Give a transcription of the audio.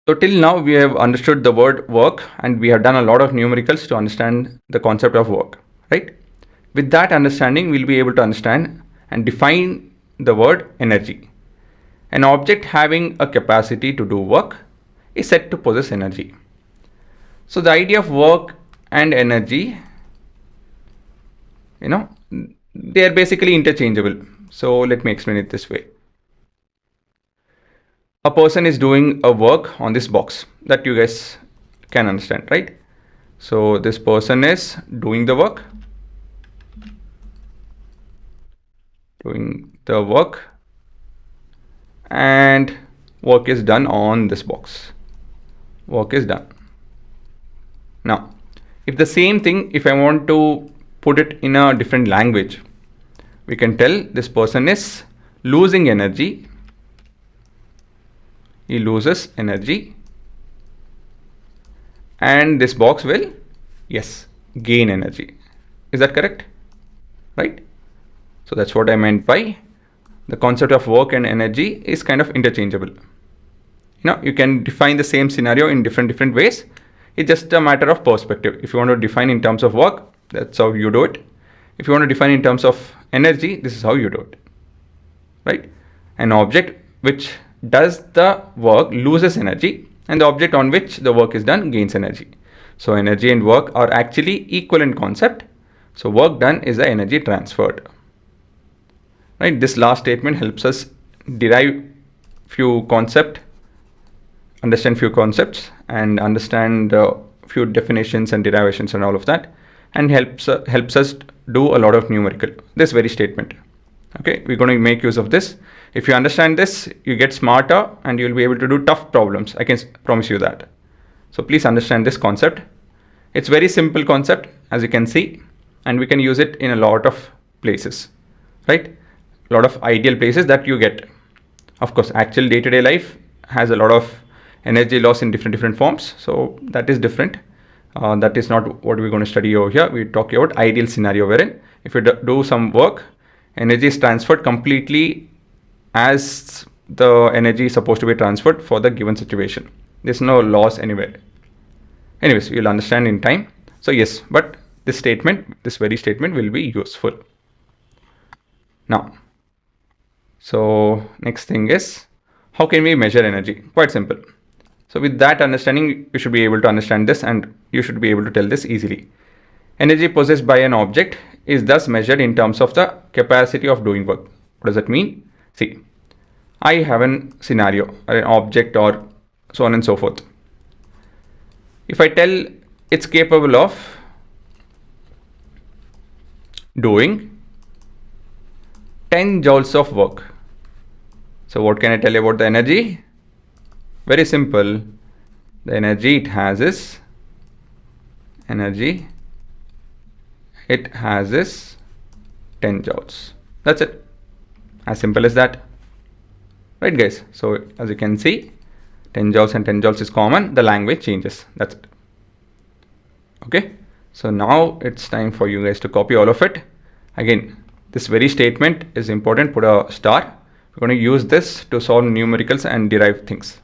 So till now we have understood the word work, and we have done a lot of numericals to understand the concept of work, right? With that understanding, we'll be able to understand and define the word energy. An object having a capacity to do work is said to possess energy. So the idea of work and energy, they are basically interchangeable. So let me explain it this way. A person is doing a work on this box, that you guys can understand, right? So this person is doing the work, and work is done on this box. Work is done. Now, if the same thing, if I want to put it in a different language, we can tell this person is losing energy. He loses energy, and this box will, yes, gain energy. Is that correct? Right? So that's what I meant by the concept of work and energy is kind of interchangeable. You can define the same scenario in different ways. It's just a matter of perspective. If you want to define in terms of work, that's how you do it. If you want to define in terms of energy, this is how you do it, right? An object which does the work loses energy, and the object on which the work is done gains energy. So energy and work are actually equivalent concept. So work done is the energy transferred, right? This last statement helps us derive few concepts, understand few concepts, and understand few definitions and derivations and all of that, and helps us do a lot of numerical, this very statement. Okay, we're going to make use of this. If you understand this, you get smarter and you'll be able to do tough problems. I can promise you that. So please understand this concept. It's very simple concept, as you can see, and we can use it in a lot of places, right? A lot of ideal places that you get. Of course, actual day-to-day life has a lot of energy loss in different forms, so that is different. That is not what we're going to study over here. We're talking about ideal scenario wherein if you do some work, energy is transferred completely as the energy is supposed to be transferred for the given situation. There's no loss anywhere. Anyways, you'll understand in time. So yes, but this very statement will be useful. Now, so next thing is, how can we measure energy? Quite simple. So with that understanding, you should be able to understand this, and you should be able to tell this easily. Energy possessed by an object is thus measured in terms of the capacity of doing work. What does that mean? See, I have a scenario, an object, or so on and so forth. If I tell it's capable of doing 10 joules of work. So what can I tell you about the energy? Very simple. The energy it has is 10 joules. That's it. As simple as that. Right, guys? So as you can see, 10 joules and 10 joules is common. The language changes. That's it. Okay. So now it's time for you guys to copy all of it. Again, this very statement is important. Put a star. We're going to use this to solve numericals and derive things.